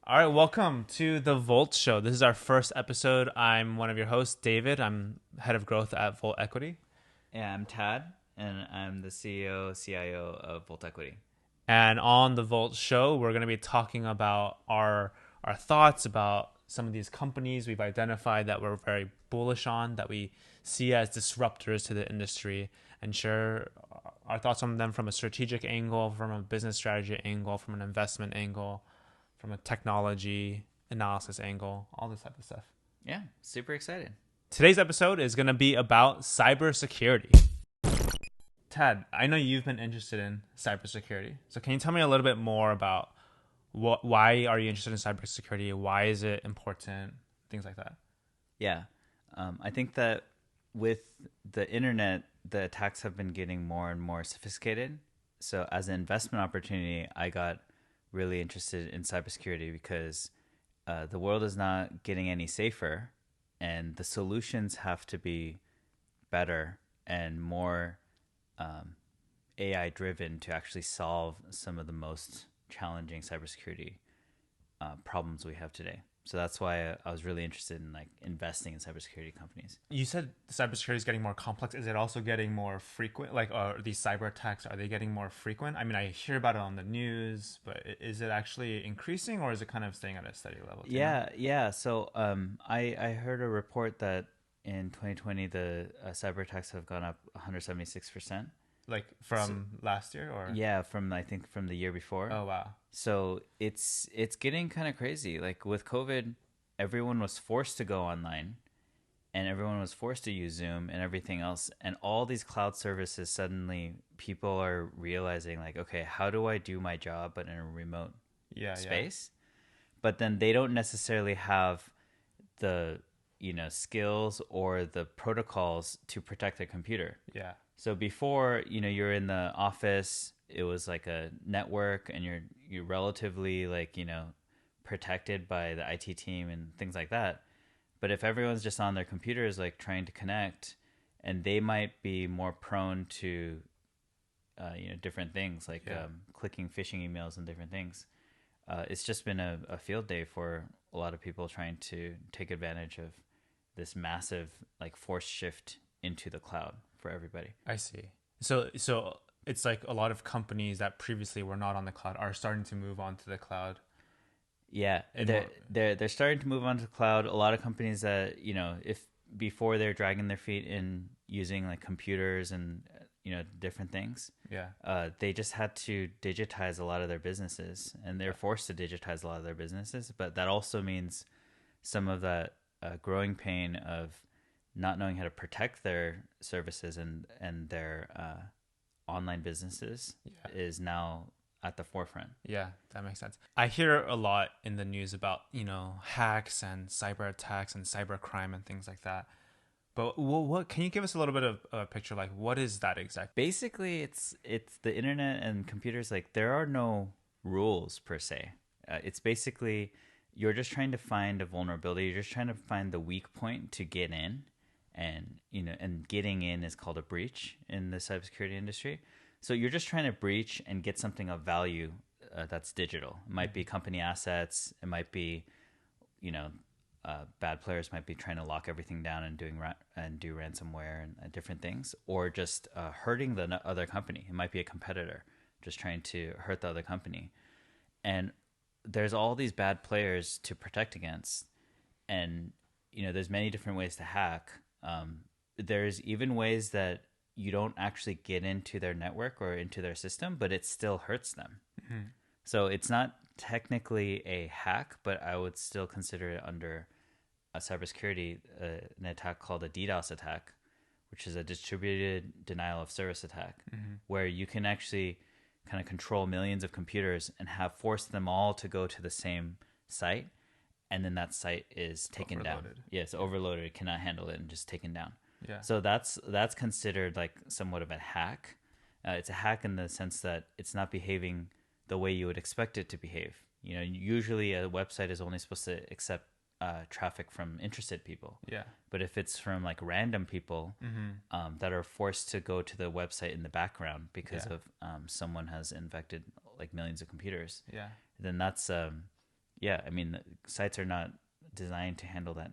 All right, welcome to the Volt Show. This is our first episode. I'm one of your hosts, David. I'm head of growth at Volt Equity. Yeah, I'm Tad, and I'm the CEO, CIO of Volt Equity. And on the Volt Show, we're going to be talking about our thoughts about some of these companies we've identified that we're very bullish on, that we see as disruptors to the industry, and share our thoughts on them from a strategic angle, from a business strategy angle, from an investment angle, from a technology analysis angle, all this type of stuff. Yeah, super excited. Today's episode is going to be about cybersecurity. Ted, I know you've been interested in cybersecurity. So can you tell me a little bit more about why are you interested in cybersecurity? Why is it important? Things like that. Yeah, I think that with the internet, the attacks have been getting more and more sophisticated. So, as an investment opportunity, I got really interested in cybersecurity because the world is not getting any safer, and the solutions have to be better and more AI driven to actually solve some of the most challenging cybersecurity problems we have today. So that's why I was really interested in like investing in cybersecurity companies. You said cybersecurity is getting more complex. Is it also getting more frequent? Like, are these cyber attacks, are they getting more frequent? I mean, I hear about it on the news, but is it actually increasing or is it kind of staying at a steady level? Do you know? Yeah. So I heard a report that in 2020 the cyber attacks have gone up 176%. Like So, from last year or? yeah, from I think from the year before. Oh, wow. So it's getting kind of crazy. Like with COVID, everyone was forced to go online and everyone was forced to use Zoom and everything else. And all these cloud services, suddenly people are realizing like, okay, how do I do my job but in a remote Yeah, yeah. space? But then they don't necessarily have the skills or the protocols to protect their computer. Yeah. So before, you're in the office, it was like a network and you're relatively like, protected by the IT team and things like that. But if everyone's just on their computers like trying to connect, and they might be more prone to different things like Yeah. clicking phishing emails and different things. It's just been a field day for a lot of people trying to take advantage of this massive like forced shift into the cloud for everybody. I see. So it's like a lot of companies that previously were not on the cloud are starting to move on to the cloud. Yeah, And they're starting to move on to the cloud. A lot of companies that if before they're dragging their feet in using like computers and different things, yeah, they just had to digitize a lot of their businesses, and they're forced to digitize a lot of their businesses. But that also means some of that growing pain of not knowing how to protect their services and their online businesses yeah, is now at the forefront. yeah, that makes sense. I hear a lot in the news about hacks and cyber attacks and cyber crime and things like that. But what can you give us a little bit of a picture? Like, what is that exactly? Basically, it's the internet and computers. Like there are no rules per se. It's basically you're just trying to find a vulnerability. You're just trying to find the weak point to get in, and and getting in is called a breach in the cybersecurity industry. So you're just trying to breach and get something of value that's digital. It might be company assets. It might be, you know, bad players might be trying to lock everything down and do ransomware and different things, or just hurting the other company. It might be a competitor just trying to hurt the other company, and there's all these bad players to protect against, and there's many different ways to hack. There's even ways that you don't actually get into their network or into their system, but it still hurts them. Mm-hmm. So it's not technically a hack, but I would still consider it under a cybersecurity an attack called a DDoS attack, which is a distributed denial of service attack, Mm-hmm. where you can actually kind of control millions of computers and have forced them all to go to the same site, and then that site is taken down. Overloaded. Yeah, it's overloaded, it cannot handle it, and just taken down. Yeah. So that's considered like somewhat of a hack. It's a hack in the sense that it's not behaving the way you would expect it to behave. Usually a website is only supposed to accept traffic from interested people. Yeah. But if it's from like random people Mm-hmm. that are forced to go to the website in the background because Yeah. of someone has infected like millions of computers, Yeah. then that's Yeah, I mean, sites are not designed to handle that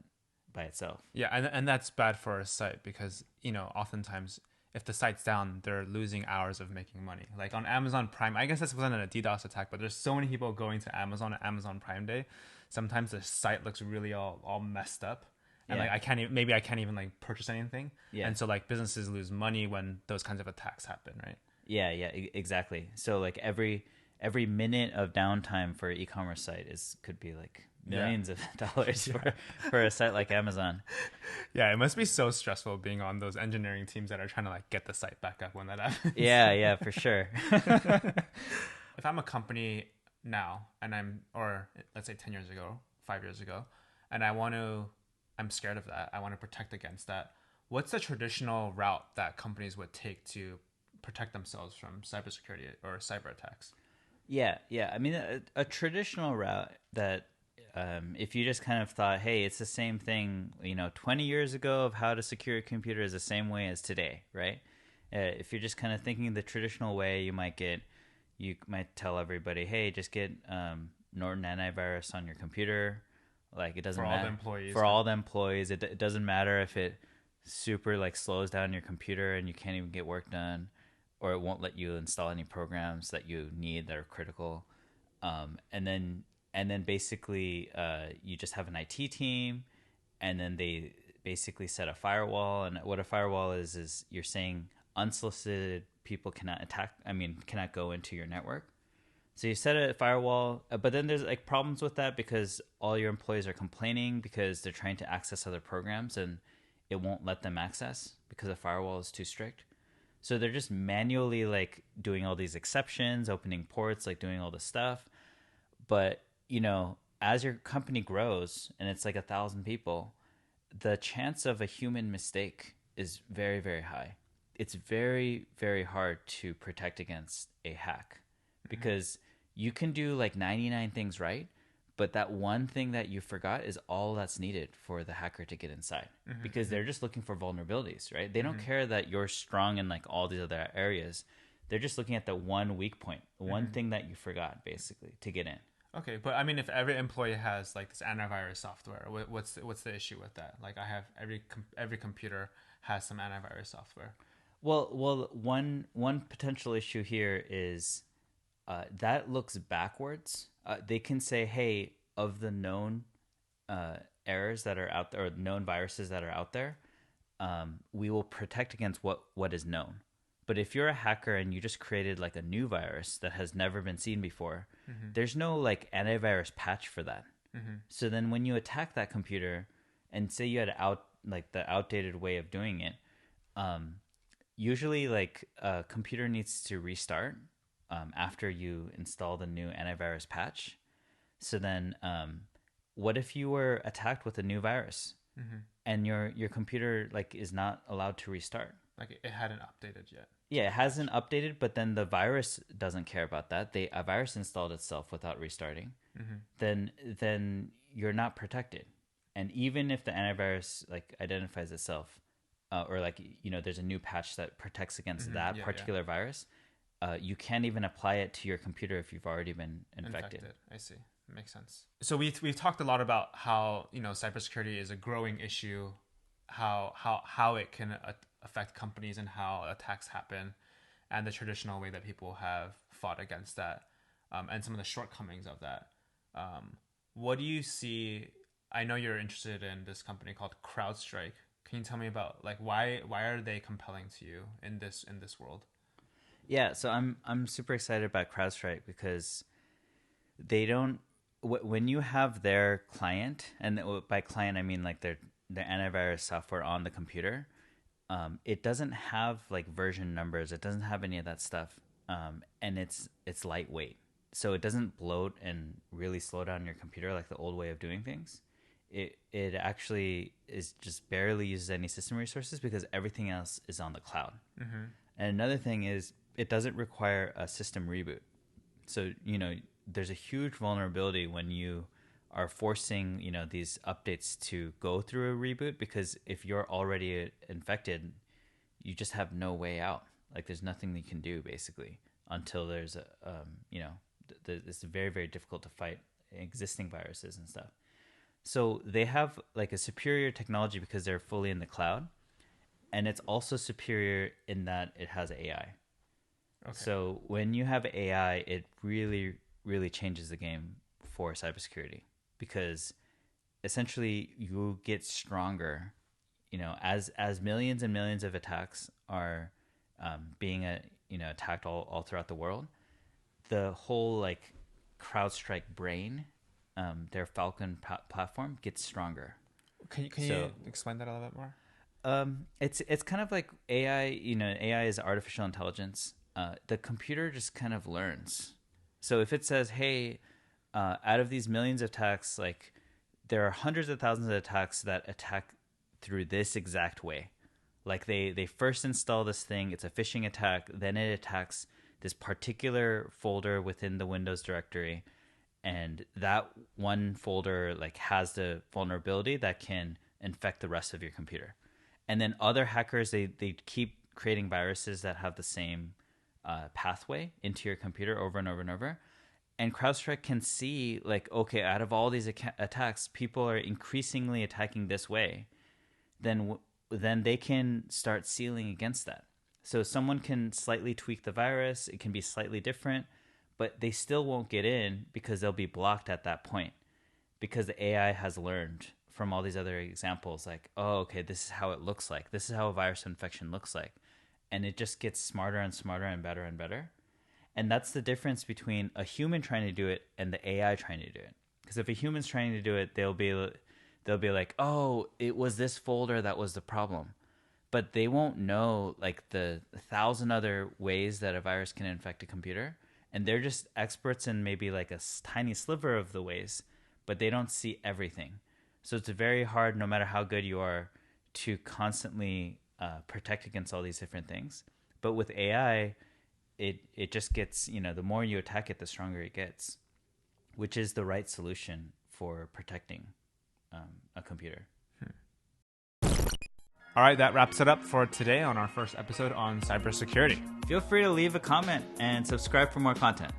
by itself. Yeah, and that's bad for a site because, oftentimes if the site's down, they're losing hours of making money. Like on Amazon Prime, I guess this wasn't a DDoS attack, but there's so many people going to Amazon at Amazon Prime Day. Sometimes the site looks really all messed up. And Yeah, like I can't even like purchase anything. yeah, And so like businesses lose money when those kinds of attacks happen, right? yeah, yeah, exactly. So like every minute of downtime for an e-commerce site is could be like Yeah. millions of dollars for a site like Amazon. Yeah, it must be so stressful being on those engineering teams that are trying to like get the site back up when that happens. Yeah, yeah, for sure. If I'm a company now and or let's say 10 years ago, 5 years ago, and I'm scared of that. I want to protect against that. What's the traditional route that companies would take to protect themselves from cybersecurity or cyber attacks? Yeah, yeah. I mean, a traditional route that if you just kind of thought, hey, it's the same thing, 20 years ago of how to secure a computer is the same way as today, right? If you're just kind of thinking the traditional way, you might tell everybody, hey, just get Norton antivirus on your computer. Like it doesn't For all the matter employees. for all the employees. It doesn't matter if it super like slows down your computer and you can't even get work done, or it won't let you install any programs that you need that are critical. And then basically you just have an IT team, and then they basically set a firewall. And what a firewall is you're saying unsolicited people cannot go into your network. So you set a firewall, but then there's like problems with that because all your employees are complaining because they're trying to access other programs and it won't let them access because the firewall is too strict. So they're just manually like doing all these exceptions, opening ports, like doing all this stuff. But, as your company grows and it's like 1,000 people, the chance of a human mistake is very, very high. It's very, very hard to protect against a hack because you can do like 99 things right, but that one thing that you forgot is all that's needed for the hacker to get inside because they're just looking for vulnerabilities, right? They don't care that you're strong in like all these other areas. They're just looking at the one weak point, the one thing that you forgot basically to get in. Okay, but I mean, if every employee has like this antivirus software, what's the issue with that? Like, I have every computer has some antivirus software. Well, one potential issue here is that looks backwards. They can say, hey, of the known errors that are out there, or known viruses that are out there, we will protect against what is known. But if you're a hacker and you just created like a new virus that has never been seen before, there's no like antivirus patch for that. So then when you attack that computer and say you had the outdated way of doing it, usually like a computer needs to restart after you install the new antivirus patch. So then what if you were attacked with a new virus and your computer like is not allowed to restart? Like, it hadn't updated yet. Yeah, it hasn't updated, but then the virus doesn't care about that. A virus installed itself without restarting. Then you're not protected. And even if the antivirus like identifies itself, or like there's a new patch that protects against that particular virus, you can't even apply it to your computer if you've already been infected. I see. Makes sense. So we've talked a lot about how cybersecurity is a growing issue, how it can affect companies and how attacks happen, and the traditional way that people have fought against that, and some of the shortcomings of that. What do you see? I know you're interested in this company called CrowdStrike. Can you tell me about like why are they compelling to you in this world? Yeah, so I'm super excited about CrowdStrike because they don't when you have their client, and by client I mean like their antivirus software on the computer, it doesn't have like version numbers, it doesn't have any of that stuff, and it's lightweight, so it doesn't bloat and really slow down your computer like the old way of doing things. It actually is just barely uses any system resources because everything else is on the cloud. And another thing is it doesn't require a system reboot. So, there's a huge vulnerability when you are forcing, these updates to go through a reboot, because if you're already infected, you just have no way out. Like there's nothing you can do basically until there's it's very, very difficult to fight existing viruses and stuff. So they have like a superior technology because they're fully in the cloud, and it's also superior in that it has AI. Okay. So when you have AI, it really, really changes the game for cybersecurity, because essentially you get stronger, as millions and millions of attacks are being attacked all throughout the world. The whole like CrowdStrike brain, their Falcon platform, gets stronger. Can you explain that a little bit more? It's kind of like AI. AI is artificial intelligence. The computer just kind of learns. So if it says, hey, out of these millions of attacks, like there are hundreds of thousands of attacks that attack through this exact way. Like they first install this thing, it's a phishing attack, then it attacks this particular folder within the Windows directory, and that one folder like has the vulnerability that can infect the rest of your computer. And then other hackers, they keep creating viruses that have the same pathway into your computer over and over and over. And CrowdStrike can see, like, okay, out of all these attacks, people are increasingly attacking this way. Then they can start sealing against that. So someone can slightly tweak the virus. It can be slightly different, but they still won't get in because they'll be blocked at that point, because the AI has learned from all these other examples, like, oh, okay, this is how it looks like. This is how a virus infection looks like. And it just gets smarter and smarter and better and better. And that's the difference between a human trying to do it and the AI trying to do it. Because if a human's trying to do it, they'll be like, oh, it was this folder that was the problem. But they won't know like the 1,000 other ways that a virus can infect a computer. And they're just experts in maybe like a tiny sliver of the ways, but they don't see everything. So it's very hard, no matter how good you are, to constantly protect against all these different things. But with AI, it just gets, the more you attack it, the stronger it gets, which is the right solution for protecting a computer. All right, that wraps it up for today on our first episode on cybersecurity. Feel free to leave a comment and subscribe for more content.